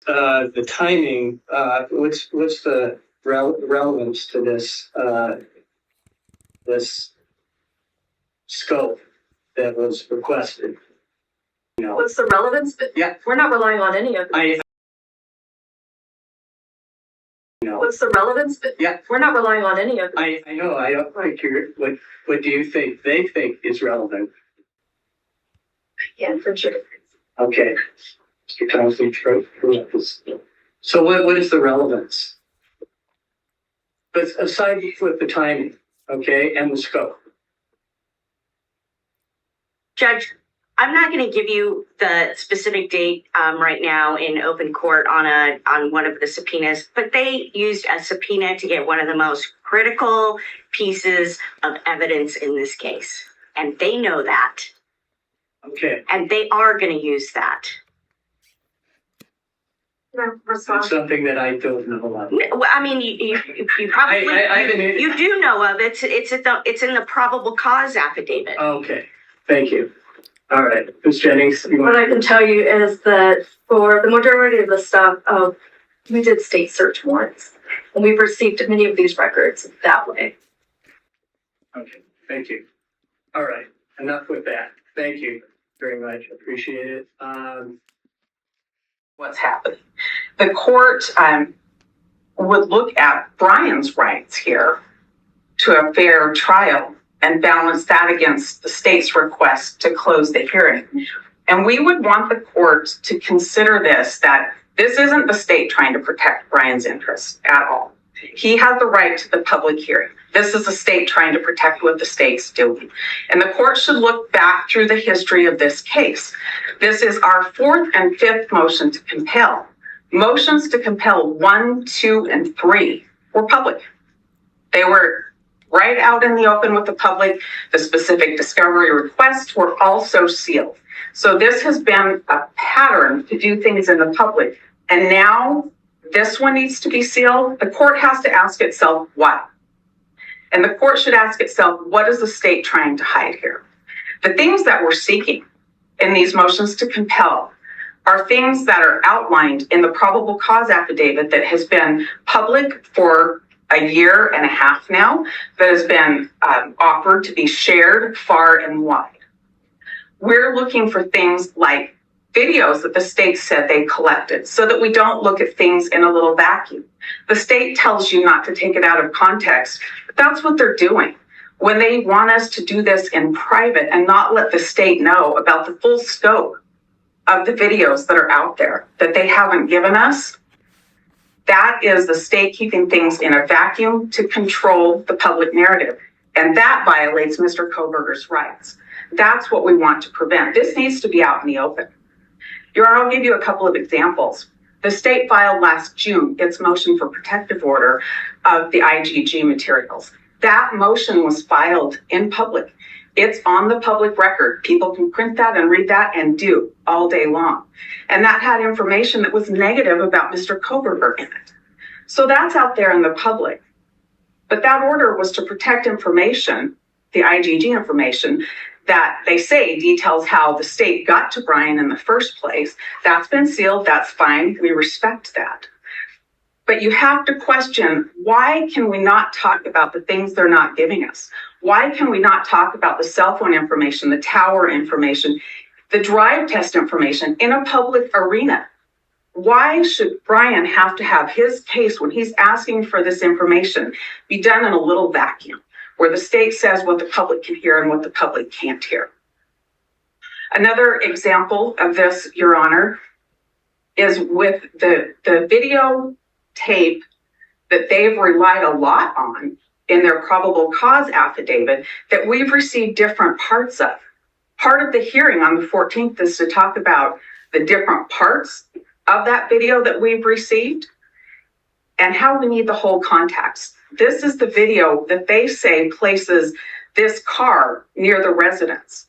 the timing, what's the relevance to this, this scope that was requested? You know, What's the relevance? Yeah. We're not relying on any of it. What's the relevance? Yeah. We're not relying on any of it. I know, I don't think what do you think they think is relevant? Yeah, for sure. Okay. Mr. Thompson, so what is the relevance? But aside with the timing, okay, and the scope. Judge, I'm not going to give you the specific date right now in open court on one of the subpoenas, but they used a subpoena to get one of the most critical pieces of evidence in this case. And they know that. Okay. And they are going to use that. That's something that I don't know about. Well, I mean, you probably you do know of it. It's in the probable cause affidavit. Okay. Thank you. All right, Ms. Jennings. What I can tell you is that for the majority of the stuff, we did state search warrants, and we've received many of these records that way. Okay, thank you. All right, enough with that. Thank you very much. Appreciate it. What's happening? The court would look at Brian's rights here to a fair trial and balance that against the state's request to close the hearing. And we would want the court to consider that this isn't the state trying to protect Brian's interests at all. He has the right to the public hearing. This is the state trying to protect what the state's doing. And the court should look back through the history of this case. This is our fourth and fifth motion to compel. Motions to compel 1, 2, and 3 were public. They were right out in the open with the public. The specific discovery requests were also sealed. So this has been a pattern to do things in the public. And now this one needs to be sealed. The court has to ask itself why. And the court should ask itself, what is the state trying to hide here? The things that we're seeking in these motions to compel are things that are outlined in the probable cause affidavit that has been public for a year and a half now, that has been offered to be shared far and wide. We're looking for things like videos that the state said they collected so that we don't look at things in a little vacuum. The state tells you not to take it out of context, but that's what they're doing. When they want us to do this in private and not let the state know about the full scope of the videos that are out there that they haven't given us, that is the state keeping things in a vacuum to control the public narrative. And that violates Mr. KOHBERGER's rights. That's what we want to prevent. This needs to be out in the open. Your Honor, I'll give you a couple of examples. The state filed last June its motion for protective order of the IgG materials. That motion was filed in public. It's on the public record. People can print that and read that and do all day long. And that had information that was negative about Mr. KOHBERGER in it. So that's out there in the public. But that order was to protect information, the IgG information, that they say details how the state got to Brian in the first place. That's been sealed. That's fine. We respect that. But you have to question, why can we not talk about the things they're not giving us? Why can we not talk about the cell phone information, the tower information, the drive test information in a public arena? Why should Brian have to have his case when he's asking for this information be done in a little vacuum where the state says what the public can hear and what the public can't hear? Another example of this, Your Honor, is with the video tape that they've relied a lot on in their probable cause affidavit that we've received different parts of. Part of the hearing on the 14th is to talk about the different parts of that video that we've received and how we need the whole context. This is the video that they say places this car near the residence.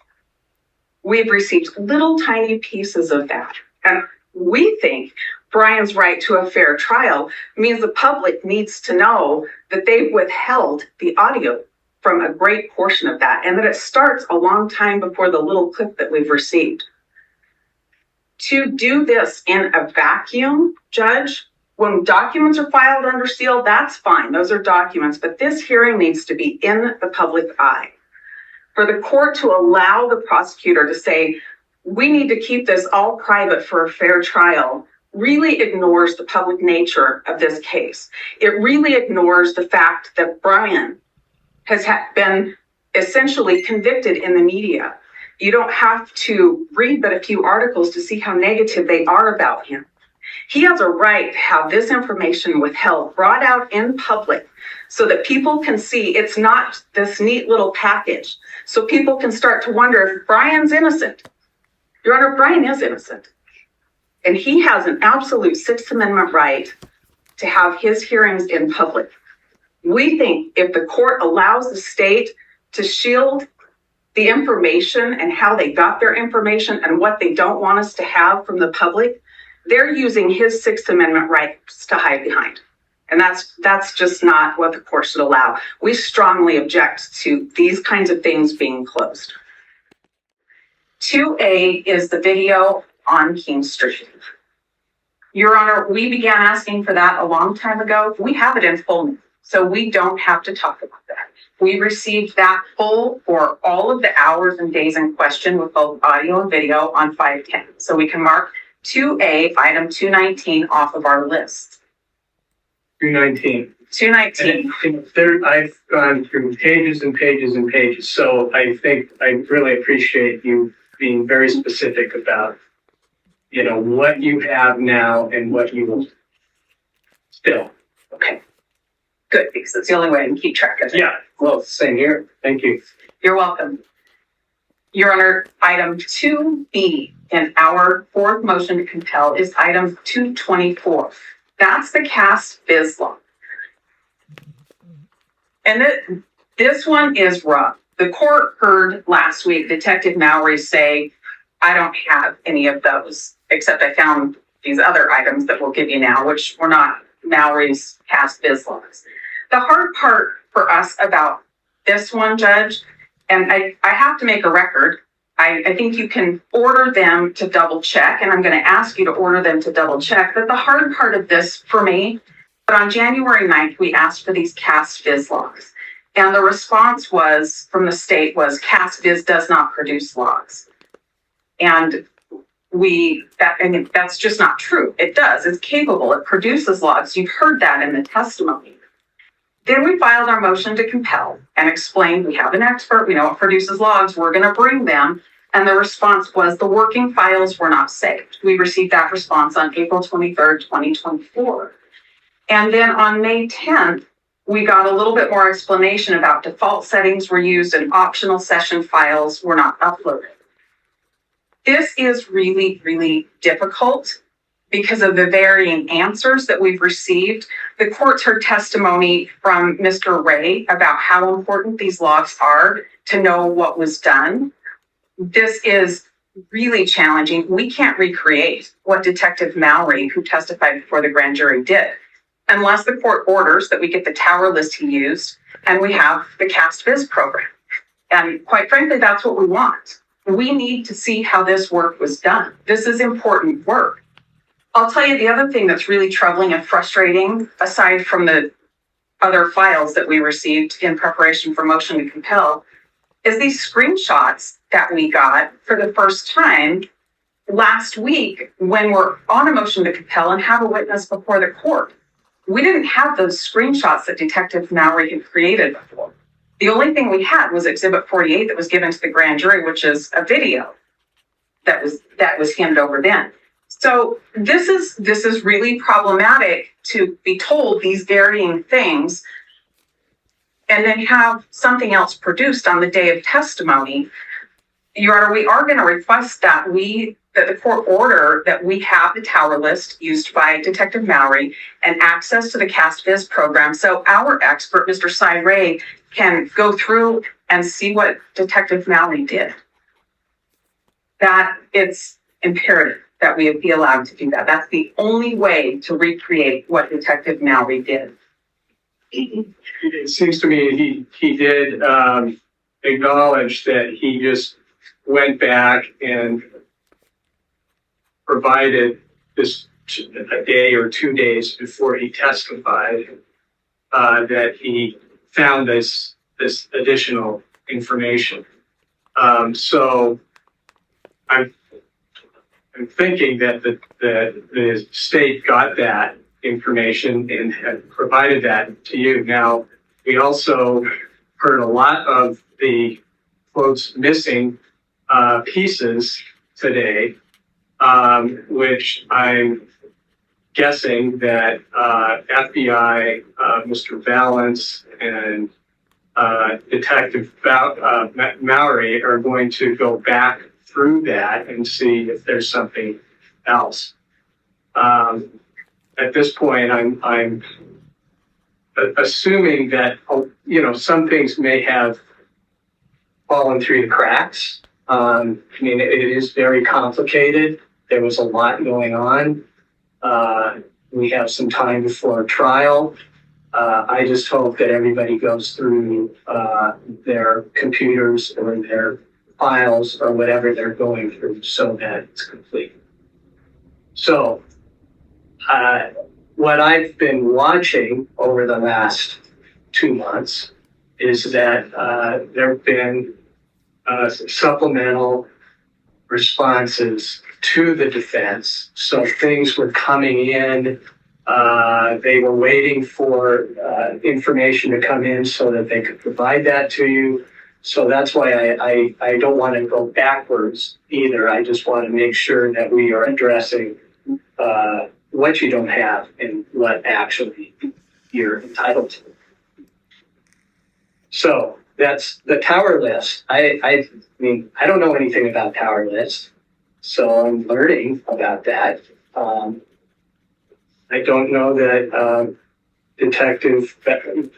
We've received little tiny pieces of that. And we think Brian's right to a fair trial means the public needs to know that they've withheld the audio from a great portion of that and that it starts a long time before the little clip that we've received. To do this in a vacuum, Judge, when documents are filed under seal, that's fine. Those are documents, but this hearing needs to be in the public eye. For the court to allow the prosecutor to say, we need to keep this all private for a fair trial, really ignores the public nature of this case. It really ignores the fact that Brian has been essentially convicted in the media. You don't have to read but a few articles to see how negative they are about him. He has a right to have this information withheld, brought out in public, so that people can see it's not this neat little package. So people can start to wonder if Brian's innocent. Your Honor, Brian is innocent. And he has an absolute Sixth Amendment right to have his hearings in public. We think if the court allows the state to shield the information and how they got their information and what they don't want us to have from the public, they're using his Sixth Amendment rights to hide behind. And that's just not what the court should allow. We strongly object to these kinds of things being closed. 2A is the video on King Street. Your Honor, we began asking for that a long time ago. We have it in full, so we don't have to talk about that. We received that full for all of the hours and days in question with both audio and video on 5/10. So we can mark 2A, item 219 off of our list. 219. 219. And there, I've gone through pages and pages and pages, so I think I really appreciate you being very specific about, what you have now and what you will still. Okay. Good, because it's the only way I can keep track of it. Yeah, well, same here. Thank you. You're welcome. Your Honor, item 2B in our fourth motion to compel is item 224. That's the cast biz law. And this one is rough. The court heard last week Detective Mowry say, I don't have any of those, except I found these other items that we'll give you now, which were not Mowry's cast biz laws. The hard part for us about this one, Judge, and I have to make a record. I think you can order them to double check, and I'm going to ask you to order them to double check. But the hard part of this for me, but on January 9th, we asked for these cast viz logs. And the response was from the state was cast viz does not produce logs. And that's just not true. It does. It's capable. It produces logs. You've heard that in the testimony. Then we filed our motion to compel and explained we have an expert, we know it produces logs, we're going to bring them. And the response was the working files were not saved. We received that response on April 23rd, 2024. And then on May 10th, we got a little bit more explanation about default settings were used and optional session files were not uploaded. This is really, really difficult because of the varying answers that we've received. The court's heard testimony from Mr. Ray about how important these logs are to know what was done. This is really challenging. We can't recreate what Detective Mowry, who testified before the grand jury, did, unless the court orders that we get the tower list he used and we have the cast viz program. And quite frankly, that's what we want. We need to see how this work was done. This is important work. I'll tell you the other thing that's really troubling and frustrating, aside from the other files that we received in preparation for motion to compel, is these screenshots that we got for the first time last week when we're on a motion to compel and have a witness before the court. We didn't have those screenshots that Detective Mowry had created before. The only thing we had was Exhibit 48 that was given to the grand jury, which is a video that was handed over then. So this is really problematic to be told these varying things and then have something else produced on the day of testimony. Your Honor, we are going to request that the court order that we have the tower list used by Detective Mowry and access to the cast viz program so our expert, Mr. Cy Ray, can go through and see what Detective Mowry did. That it's imperative that we be allowed to do that. That's the only way to recreate what Detective Mowry did. It seems to me he did acknowledge that he just went back and provided this a day or 2 days before he testified that he found this additional information. So I'm thinking that the state got that information and had provided that to you. Now, we also heard a lot of the quotes missing pieces today, which I'm guessing that FBI, Mr. Valance, and Detective Mallory are going to go back through that and see if there's something else. At this point, I'm assuming that some things may have fallen through the cracks. I mean, it is very complicated. There was a lot going on. We have some time before trial. I just hope that everybody goes through their computers or their files or whatever they're going through so that it's complete. So, what I've been watching over the last 2 months is that there have been supplemental responses to the defense. So things were coming in. They were waiting for information to come in so that they could provide that to you. So that's why I don't want to go backwards either. I just want to make sure that we are addressing what you don't have and what actually you're entitled to. So that's the tower list. I mean, I don't know anything about tower lists, so I'm learning about that. I don't know that Detective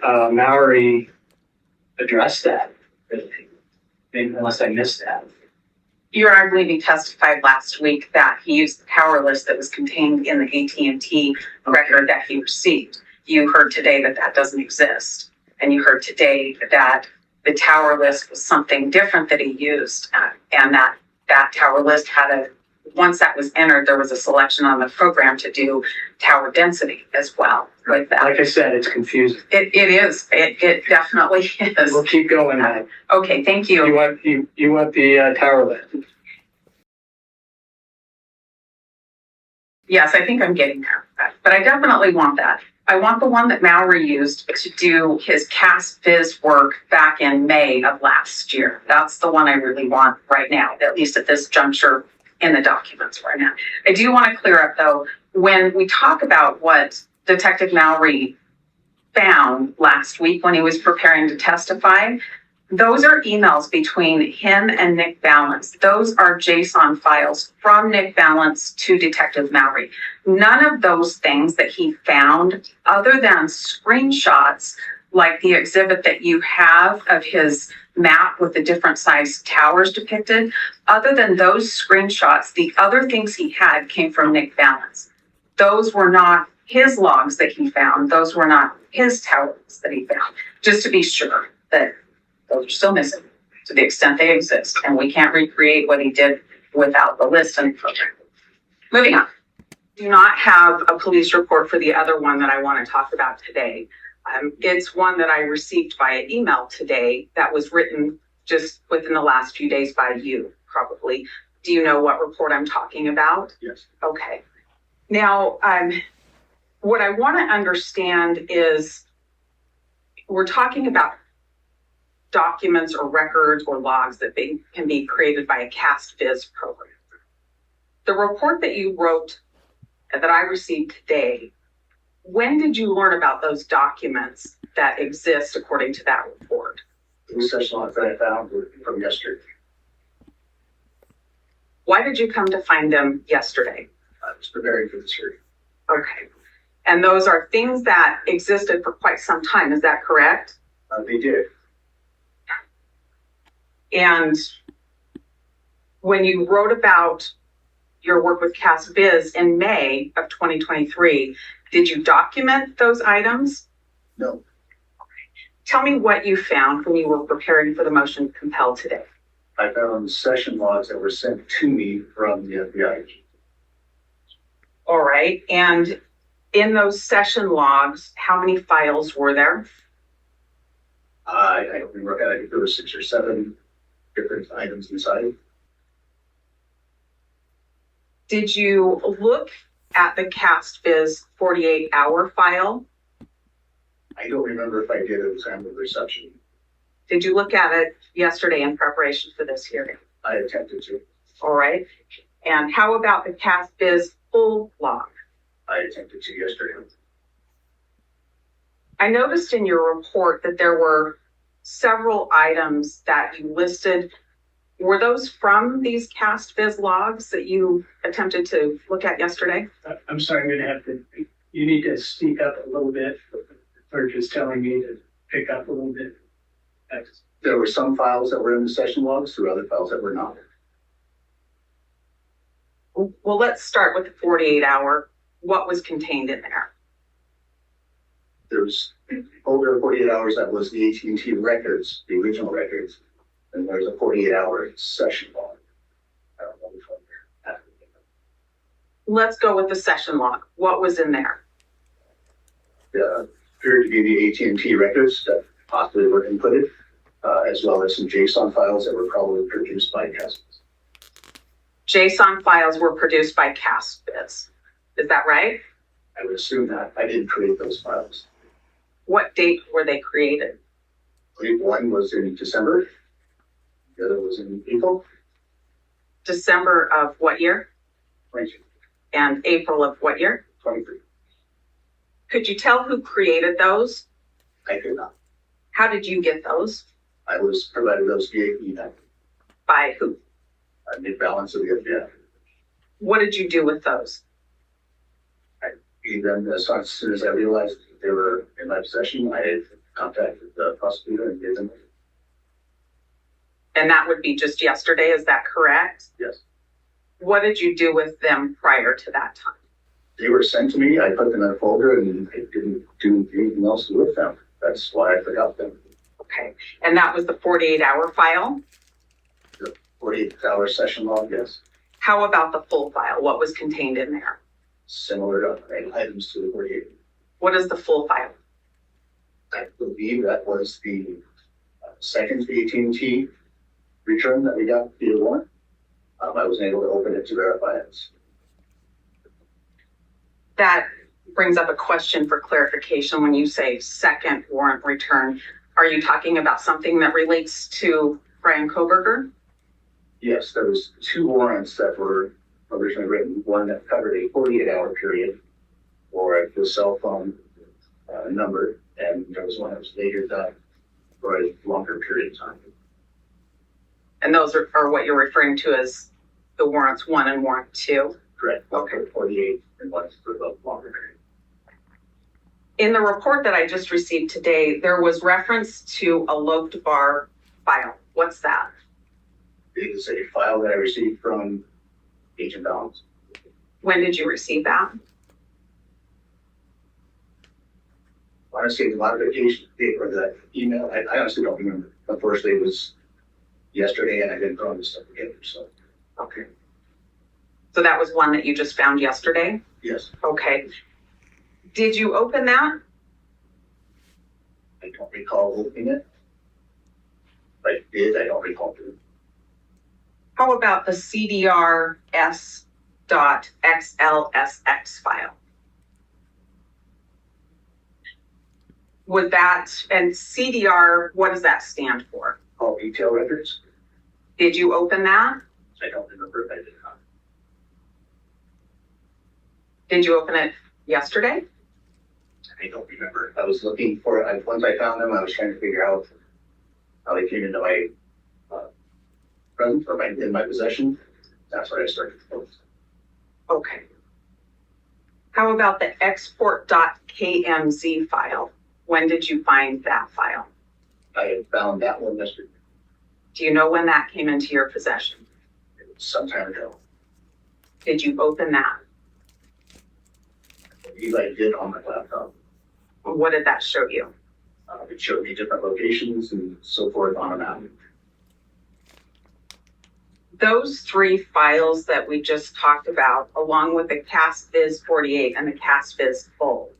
Mallory addressed that, really, unless I missed that. Your Honor, I believe he testified last week that he used the tower list that was contained in the AT&T record that he received. You heard today that that doesn't exist. And you heard today that the tower list was something different that he used. And that tower list had once that was entered, there was a selection on the program to do tower density as well. Like that. Like I said, it's confusing. It is. It definitely is. We'll keep going. Okay, thank you. You want the tower list? Yes, I think I'm getting there. But I definitely want that. I want the one that Mallory used to do his CAS Viz work back in May of last year. That's the one I really want right now, at least at this juncture in the documents right now. I do want to clear up though, when we talk about what Detective Mallory found last week when he was preparing to testify, those are emails between him and Nick Valance. Those are JSON files from Nick Valance to Detective Mallory. None of those things that he found, other than screenshots like the exhibit that you have of his map with the different size towers depicted, other than those screenshots, the other things he had came from Nick Valance. Those were not his logs that he found. Those were not his towers that he found. Just to be sure that those are still missing to the extent they exist. And we can't recreate what he did without the list and program. Moving on. Do not have a police report for the other one that I want to talk about today. It's one that I received via email today that was written just within the last few days by you, probably. Do you know what report I'm talking about? Yes. Okay. Now, what I want to understand is we're talking about documents or records or logs that can be created by a CAS Viz program. The report that you wrote that I received today, when did you learn about those documents that exist according to that report? The research logs that I found were from yesterday. Why did you come to find them yesterday? I was preparing for this hearing. Okay. And those are things that existed for quite some time, is that correct? They did. And when you wrote about your work with CAS Viz in May of 2023, did you document those items? No. Tell me what you found when you were preparing for the motion to compel today. I found session logs that were sent to me from the FBI. All right, and in those session logs, how many files were there? I don't remember, I think there were 6 or 7 different items inside. Did you look at the CastBiz 48-hour file? I don't remember if I did at the time of reception. Did you look at it yesterday in preparation for this hearing? I attempted to. All right. And how about the CastBiz full log? I attempted to yesterday. I noticed in your report that there were several items that you listed. Were those from these CastBiz logs that you attempted to look at yesterday? I'm sorry, I'm gonna have to, you need to speak up a little bit. Or just telling me to pick up a little bit. That's- There were some files that were in the session logs, there were other files that were not. Well, let's start with the 48-hour. What was contained in there? There was over 48 hours, that was the AT&T records, the original records. And there's a 48-hour session log. I don't know which one they're at. Let's go with the session log. What was in there? Appeared to be the AT&T records that possibly were inputted, as well as some JSON files that were probably produced by CastBiz. JSON files were produced by CastBiz. Is that right? I would assume that. I didn't create those files. What date were they created? I believe one was in December, the other was in April, December of what year? 22, And April of what year? 23. Could you tell who created those? I could not. How did you get those? I was provided those via email. By who? I made balance of the FBI. What did you do with those? And then as soon as I realized they were in my possession, I had contacted the prosecutor and gave them. And that would be just yesterday, is that correct? Yes. What did you do with them prior to that time? They were sent to me. I put them in a folder and I didn't do anything else with them. That's why I forgot them. Okay. And that was the 48-hour file? 48-hour session log, yes. How about the full file? What was contained in there? Similar to items to the 48. What is the full file? I believe that was the second AT&T return that we got via warrant. I wasn't able to open it to verify it. That brings up a question for clarification. When you say second warrant return, are you talking about something that relates to Brian KOHBERGER? Yes, there was 2 warrants that were originally written. One that covered a 48-hour period for the cell phone number, and there was one that was later done for a longer period of time. And those are what you're referring to as the warrants 1 and warrant 2? Correct. Okay. 48 and one for the longer period. In the report that I just received today, there was reference to a loped bar file. What's that? It is a file that I received from Agent Balance. When did you receive that? Honestly, the modification date or the email, I honestly don't remember. Unfortunately, it was yesterday and I didn't throw this stuff together, so. Okay. So that was one that you just found yesterday? Yes, Okay. Did you open that? I don't recall opening it. If I did, I don't recall doing it. How about the CDR.s.xlsx file? Would that, and CDR, what does that stand for? All detail records, Did you open that? I don't remember if I did not. Did you open it yesterday? I don't remember. I was looking for it. Once I found them, I was trying to figure out how they came into my presence or in my possession. That's where I started to focus. Okay. How about the export.kmz file? When did you find that file? I had found that one yesterday. Do you know when that came into your possession? It was some time ago. Did you open that? I believe I did on my laptop. What did that show you? It showed me different locations and so forth on a map. those three files that we just talked about, along with the CastViz 48 and the CastViz full,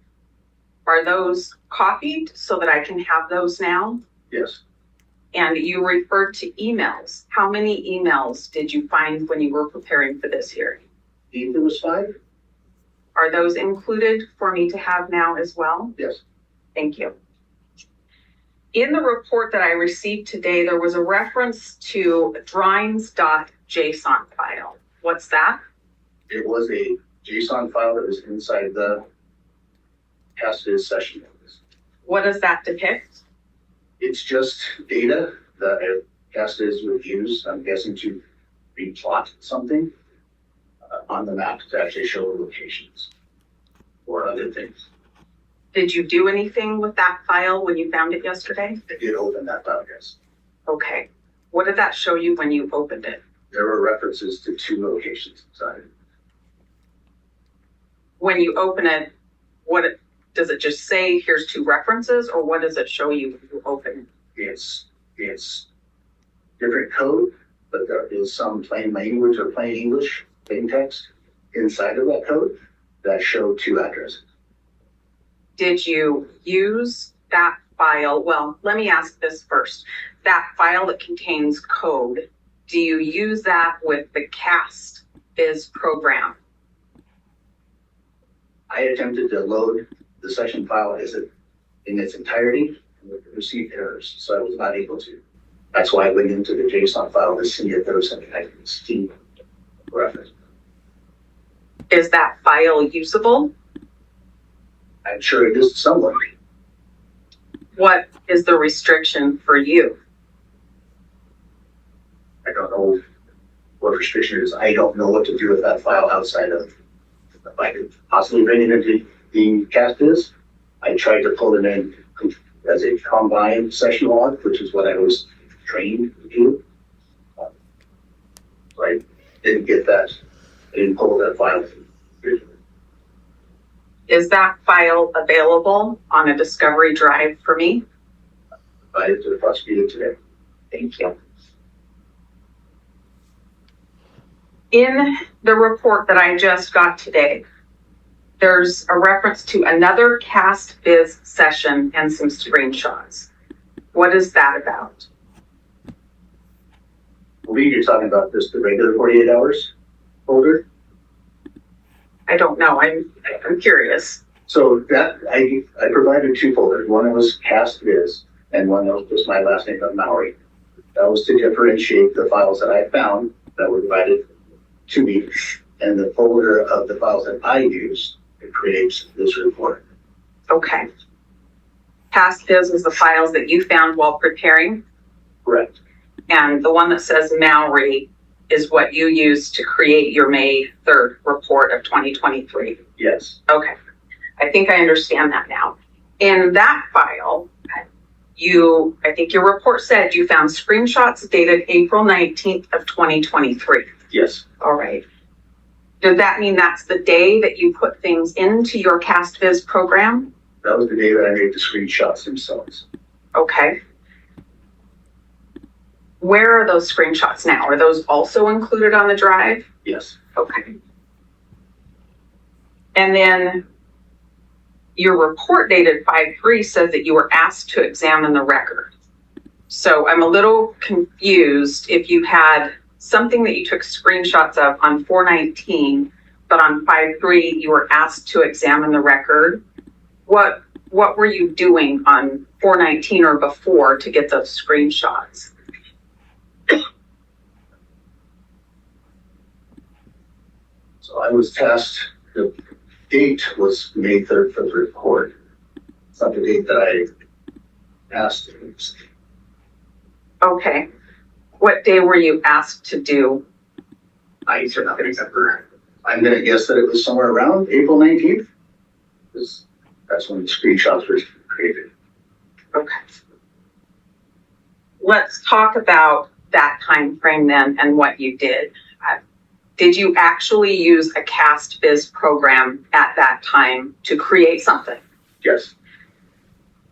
are those copied so that I can have those now? Yes, And you referred to emails. How many emails did you find when you were preparing for this hearing? there was 5? Are those included for me to have now as well? Yes. Thank you. In the report that I received today, there was a reference to drawings.json file. What's that? It was a JSON file that was inside the CastViz session notes. What does that depict? It's just data that CastViz would use, I'm guessing, to replot something on the map to actually show locations or other things. Did you do anything with that file when you found it yesterday? I did open that file, yes. Okay. What did that show you when you opened it? There were references to 2 locations inside. When you open it, does it just say here's 2 references, or what does it show you when you open it? It's different code, but there is some plain language or plain English, plain text inside of that code that show 2 addresses. Did you use that file? Well, let me ask this first. That file that contains code, do you use that with the CastViz program? I attempted to load the session file in its entirety and received errors, so I was not able to. That's why I went into the JSON file to see if there was something I could see reference. Is that file usable? I'm sure it is somewhat. What is the restriction for you? I don't know what restriction it is. I don't know what to do with that file outside of, if I could possibly bring it into the CastViz. I tried to pull it in as a combined session log, which is what I was trained to do. So I didn't get that. I didn't pull that file. Is that file available on a Discovery Drive for me? Provided to the prosecutor today. Thank you. In the report that I just got today, there's a reference to another CastViz session and some screenshots. What is that about? I believe you're talking about the regular 48 hours folder. I don't know. I'm curious. So that I provided 2 folders. One was CastViz and one that was just my last name of Maori. That was to differentiate the files that I found that were provided to me and the folder of the files that I use to create this report. Okay. CastViz is the files that you found while preparing, Correct. and the one that says Maori is what you used to create your May 3rd report of 2023. Yes. Okay. I think I understand that now. In that file, I think your report said you found screenshots dated April 19th of 2023. Yes. All right. Does that mean that's the day that you put things into your CastViz program? That was the day that I made the screenshots themselves. Okay. Where are those screenshots now? Are those also included on the drive? Yes. Okay. And then your report dated 5/3 says that you were asked to examine the record. So I'm a little confused if you had something that you took screenshots of on 4/19, but on 5/3 you were asked to examine the record. What were you doing on 4/19 or before to get those screenshots? So I was tasked, the date was May 3rd for the report. It's not the date that I asked. Okay. What day were you asked to do? I do not remember. I'm gonna guess that it was somewhere around April 19th. Because that's when the screenshots were created. Okay. Let's talk about that time frame then and what you did. Did you actually use a CastViz program at that time to create something? Yes.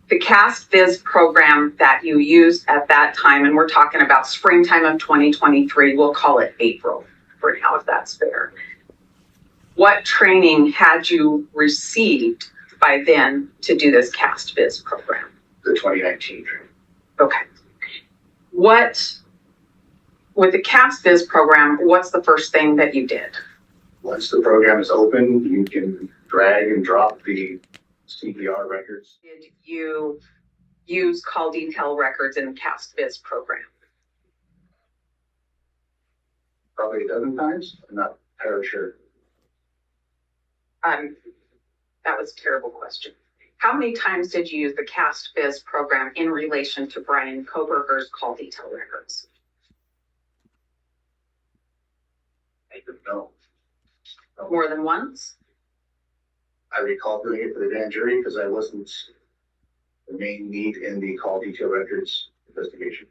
the CAST Viz program that you used at that time, and we're talking about springtime of 2023, we'll call it April for now, if that's fair. What training had you received by then to do this CAST Viz program? The 2019 training. Okay. With the CAST Viz program, what's the first thing that you did? Once the program is open, you can drag and drop the CPR records. Did you use call detail records in the CAST Viz program? Probably a dozen times. I'm not entirely sure. That was a terrible question. How many times did you use the CAST Viz program in relation to Brian KOHBERGER's call detail records? I don't know. More than once? I recall doing it for the grand jury because I wasn't the main lead in the call detail records investigation.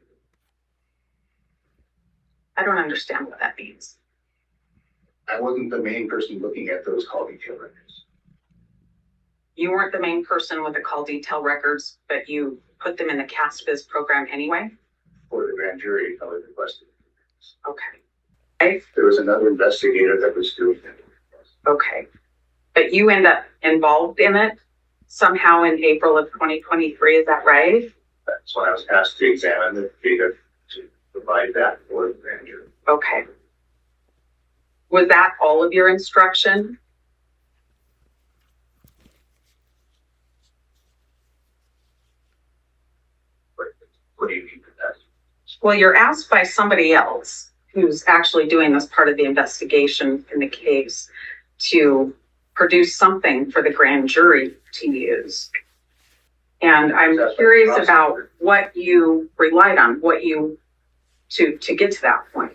I don't understand what that means. I wasn't the main person looking at those call detail records. You weren't the main person with the call detail records, but you put them in the CAST Viz program anyway? For the grand jury, I was requested. Okay. There was another investigator that was doing it. Okay. But you end up involved in it somehow in April of 2023, is that right? That's when I was asked to examine the data to provide that for the grand jury. Okay. Was that all of your instruction? What do you mean by that? Well, you're asked by somebody else who's actually doing this part of the investigation in the case to produce something for the grand jury to use. And I'm curious about what you relied on, to get to that point.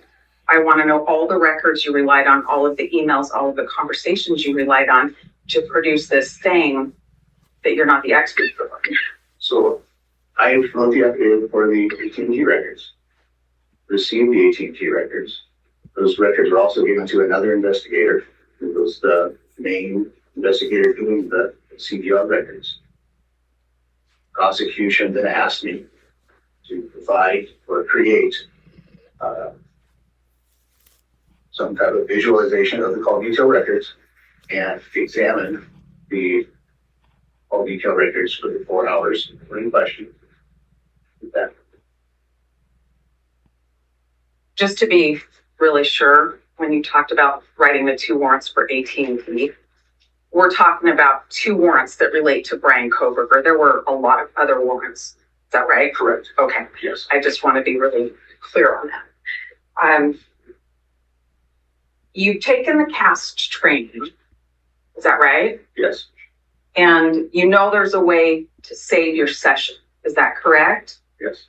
I want to know all the records you relied on, all of the emails, all of the conversations you relied on to produce this thing that you're not the expert for. So I wrote the affidavit for the AT&T records, received the AT&T records. Those records were also given to another investigator who was the main investigator doing the CPR records. Prosecution then asked me to provide or create some type of visualization of the call detail records and examine the call detail records for the 4 hours in question. That. Just to be really sure, when you talked about writing the 2 warrants for AT&T, we're talking about 2 warrants that relate to Brian KOHBERGER. There were a lot of other warrants. Is that right? Correct. Okay. Yes. I just want to be really clear on that. You've taken the CAST training. Is that right? Yes. And you know there's a way to save your session. Is that correct? Yes.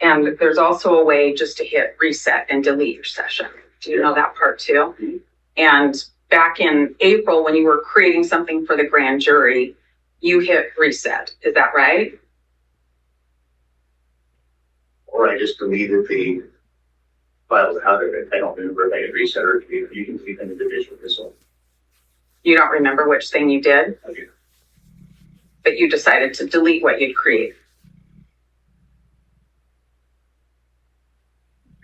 And there's also a way just to hit reset and delete your session. Do you know that part too? Mm-hmm. And back in April, when you were creating something for the grand jury, you hit reset. Is that right? Or I just deleted the files out of it. I don't remember if I had reset or deleted. You can delete an individual as well. You don't remember which thing you did, I do. but you decided to delete what you'd created.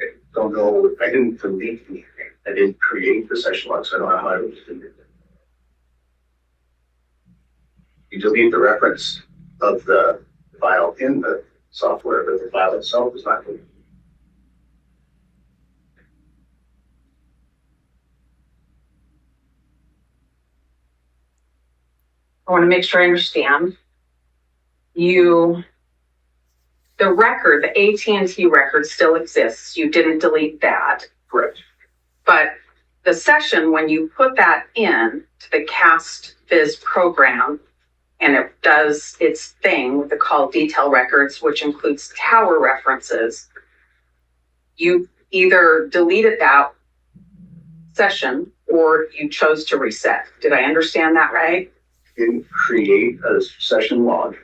I don't know. I didn't delete anything. I didn't create the session log, so I don't know how I was doing it. You delete the reference of the file in the software, but the file itself is not deleted. I want to make sure I understand. The record, the AT&T record still exists. You didn't delete that. Correct. But the session, when you put that in to the CAST Viz program, and it does its thing with the call detail records, which includes tower references, you either deleted that session or you chose to reset. Did I understand that right? Didn't create a session log.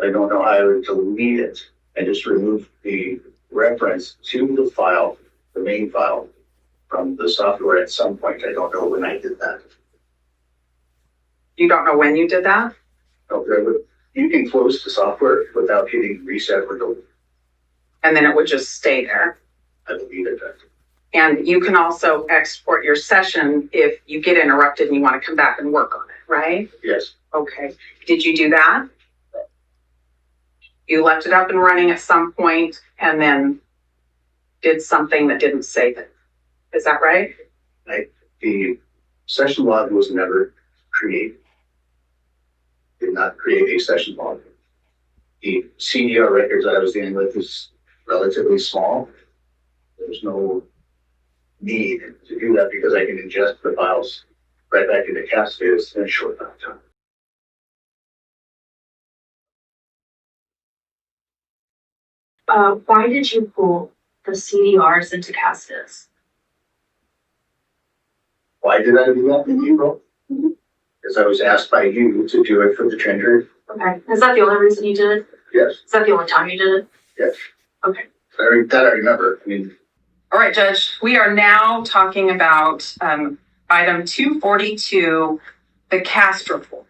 I don't know how I would delete it. I just removed the reference to the file, the main file, from the software at some point. I don't know when I did that. You don't know when you did that? No, You can close the software without hitting reset or delete. And then it would just stay there. I believe it does. And you can also export your session if you get interrupted and you want to come back and work on it, right? Yes. Okay. Did you do that? You left it up and running at some point and then did something that didn't save it. Is that right? The session log was never created. Did not create a session log. The CDR records that I was dealing with is relatively small. There's no need to do that because I can ingest the files right back into Cascades in a short amount of time. Why did you pull the CDRs into Castus? Why did I do that in April? Because I was asked by you to do it for the treasurer. Okay. Is that the only reason you did it? Yes. Is that the only time you did it? Yes. Okay. That I remember. I mean, All right, Judge, we are now talking about item 242, the CAST report.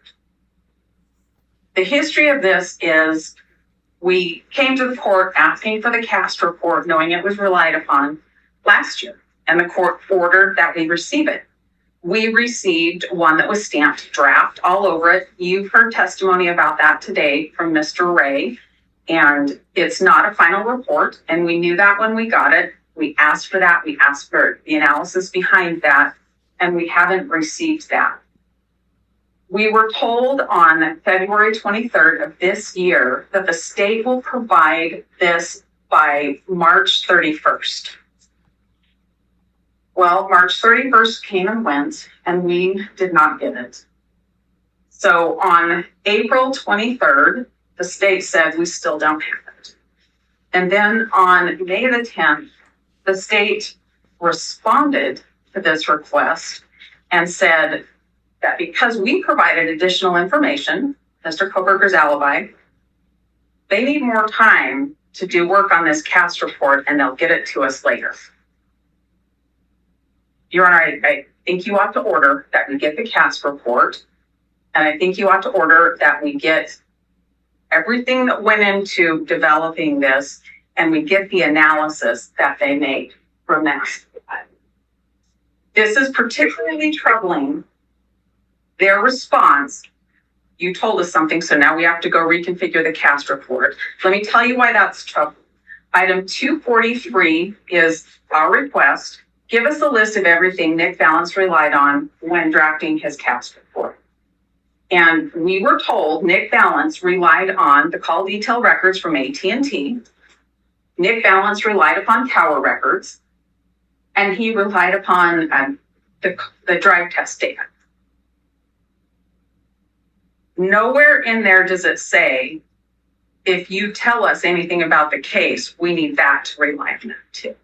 The history of this is we came to the court asking for the CAST report, knowing it was relied upon last year, and the court ordered that we receive it. We received one that was stamped draft all over it. You've heard testimony about that today from Mr. Ray, and it's not a final report, and we knew that when we got it. We asked for that. We asked for the analysis behind that, and we haven't received that. We were told on February 23rd of this year that the state will provide this by March 31st. Well, March 31st came and went, and we did not get it. So on April 23rd, the state said we still don't have it. And then on May the 10th, the state responded to this request and said that because we provided additional information, Mr. Kohberger's alibi, they need more time to do work on this CAST report and they'll get it to us later. Your Honor, I think you ought to order that we get the CAST report, and I think you ought to order that we get everything that went into developing this and we get the analysis that they made from that. This is particularly troubling. Their response, you told us something, so now we have to go reconfigure the CAST report. Let me tell you why that's troubling. Item 243 is our request. Give us a list of everything Nick Valance relied on when drafting his CAST report. And we were told Nick Valance relied on the call detail records from AT&T. Nick Valance relied upon tower records, and he relied upon the drive test data. Nowhere in there does it say, if you tell us anything about the case, we need that to rely on that too.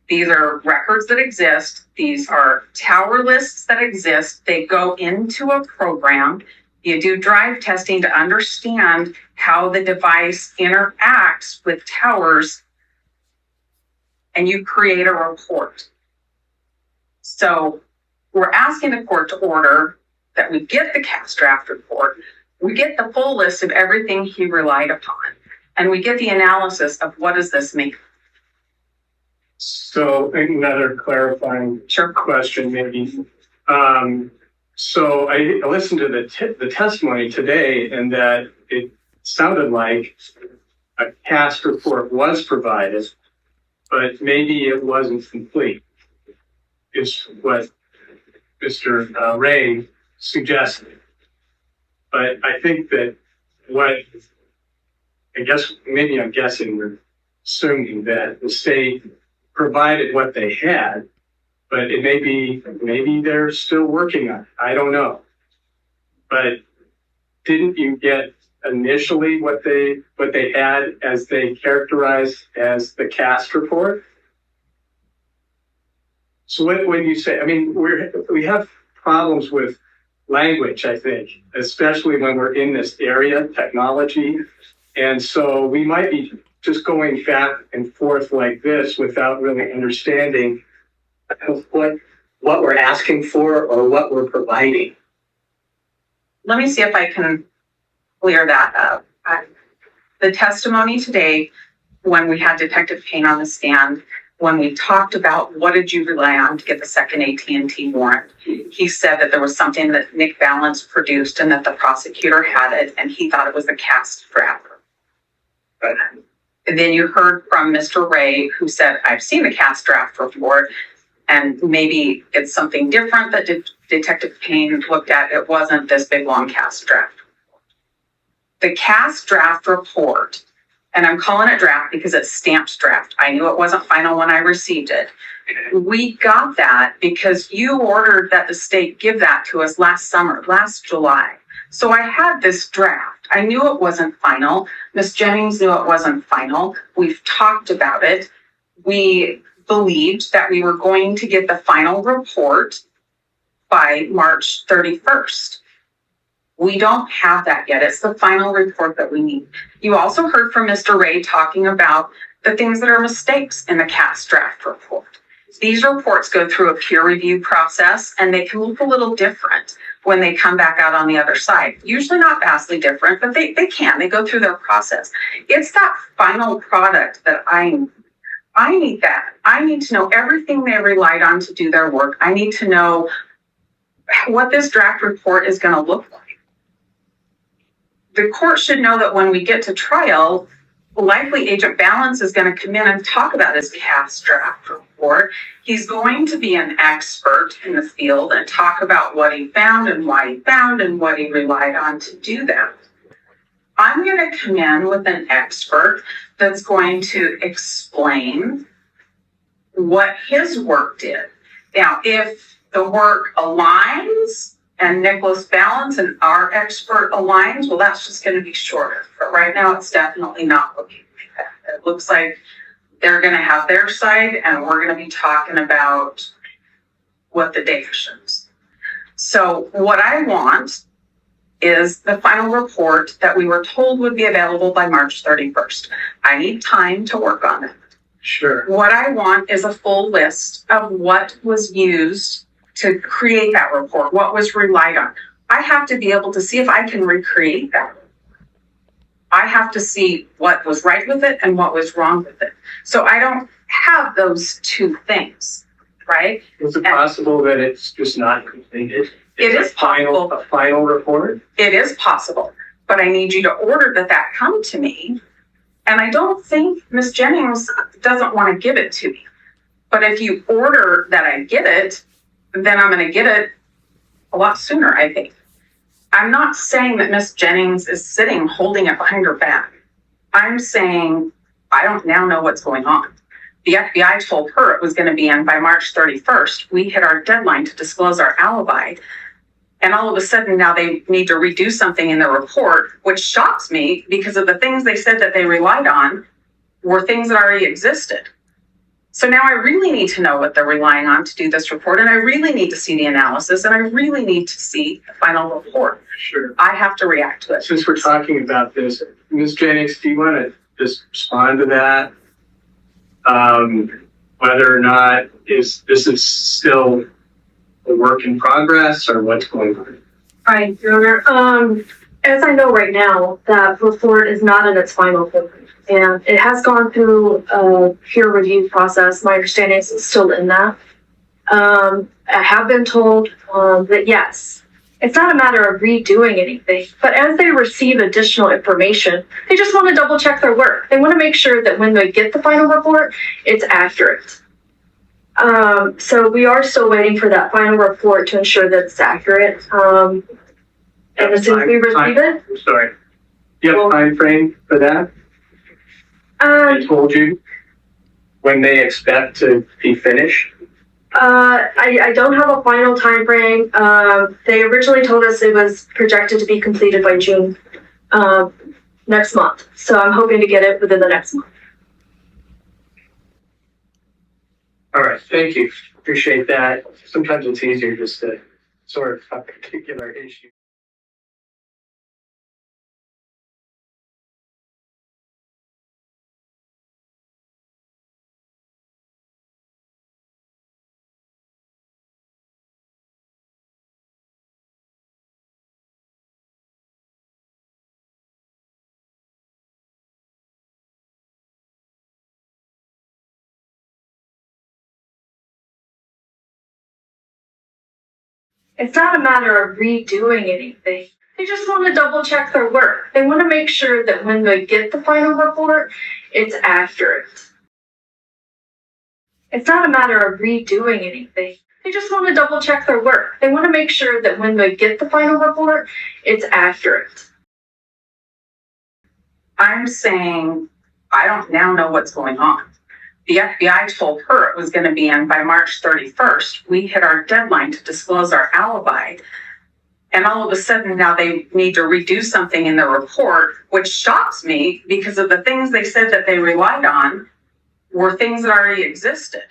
These are records that exist. These are tower lists that exist. They go into a program. You do drive testing to understand how the device interacts with towers, and you create a report. So we're asking the court to order that we get the CAST draft report, we get the full list of everything he relied upon, and we get the analysis of what does this mean. So another clarifying question, maybe. So I listened to the testimony today, and that it sounded like a CAST report was provided, but maybe it wasn't complete, is what Mr. Ray suggested. But I think that I'm guessing we're assuming that the state provided what they had, but it maybe they're still working on it. I don't know. But didn't you get initially what they had as they characterized as the CAST report? So when you say, I mean, we have problems with language, I think, especially when we're in this area, technology. And so we might be just going back and forth like this without really understanding what we're asking for or what we're providing. Let me see if I can clear that up. The testimony today, when we had Detective Kane on the stand, when we talked about what did you rely on to get the second AT&T warrant, he said that there was something that Nick Valens produced and that the prosecutor had it and he thought it was a cast draft. And then you heard from Mr. Ray, who said, I've seen the cast draft report and maybe it's something different that Detective Kane looked at. It wasn't this big long cast draft. The cast draft report, and I'm calling it draft because it's stamped draft. I knew it wasn't final when I received it. We got that because you ordered that the state give that to us last summer, last July. So I had this draft. I knew it wasn't final. Ms. Jennings knew it wasn't final. We've talked about it. We believed that we were going to get the final report by March 31st. We don't have that yet. It's the final report that we need. You also heard from Mr. Ray talking about the things that are mistakes in the cast draft report. These reports go through a peer review process and they can look a little different when they come back out on the other side. Usually not vastly different, but they can. They go through their process. It's that final product that I need that. I need to know everything they relied on to do their work. I need to know what this draft report is going to look like. The court should know that when we get to trial, likely Agent Valens is going to come in and talk about his cast draft report. He's going to be an expert in the field and talk about what he found and why he found and what he relied on to do that. I'm going to come in with an expert that's going to explain what his work did. Now, if the work aligns and Nicholas Valens and our expert aligns, well, that's just going to be shorter. But right now, it's definitely not looking like that. It looks like they're going to have their side, and we're going to be talking about what the data shows. So what I want is the final report that we were told would be available by March 31st. I need time to work on it. Sure. What I want is a full list of what was used to create that report, what was relied on. I have to be able to see if I can recreate that. I have to see what was right with it and what was wrong with it. So I don't have those two things, right? Is it possible that it's just not completed? It is possible. A final report? It is possible, but I need you to order that come to me. And I don't think Ms. Jennings doesn't want to give it to me. But if you order that I get it, then I'm going to get it a lot sooner, I think. I'm not saying that Ms. Jennings is sitting holding it behind her back. I'm saying I don't now know what's going on. The FBI told her it was going to be in by March 31st. We hit our deadline to disclose our alibi. And all of a sudden now they need to redo something in the report, which shocks me because of the things they said that they relied on were things that already existed. So now I really need to know what they're relying on to do this report, and I really need to see the analysis, and I really need to see the final report. Sure. I have to react to it. Since we're talking about this, Ms. Jennings, do you want to just respond to that? Whether or not this is still a work in progress or what's going on? Right, Your Honor. As I know right now, that report is not in its final form. And it has gone through a peer review process. My understanding is it's still in that. I have been told that yes, it's not a matter of redoing anything, but as they receive additional information, they just want to double check their work. They want to make sure that when they get the final report, it's accurate. So we are still waiting for that final report to ensure that it's accurate. And as soon as we receive it, I'm sorry. Do you have a time frame for that? They told you when they expect to be finished? I don't have a final time frame. They originally told us it was projected to be completed by June next month. So I'm hoping to get it within the next month. All right, thank you. Appreciate that. Sometimes it's easier just to sort of have a particular issue. It's not a matter of redoing anything. They just want to double check their work. They want to make sure that when they get the final report, it's accurate. It's not a matter of redoing anything. They just want to double check their work. They want to make sure that when they get the final report, it's accurate. I'm saying I don't now know what's going on. The FBI told her it was going to be in by March 31st. We hit our deadline to disclose our alibi. And all of a sudden now they need to redo something in the report, which shocks me because of the things they said that they relied on were things that already existed.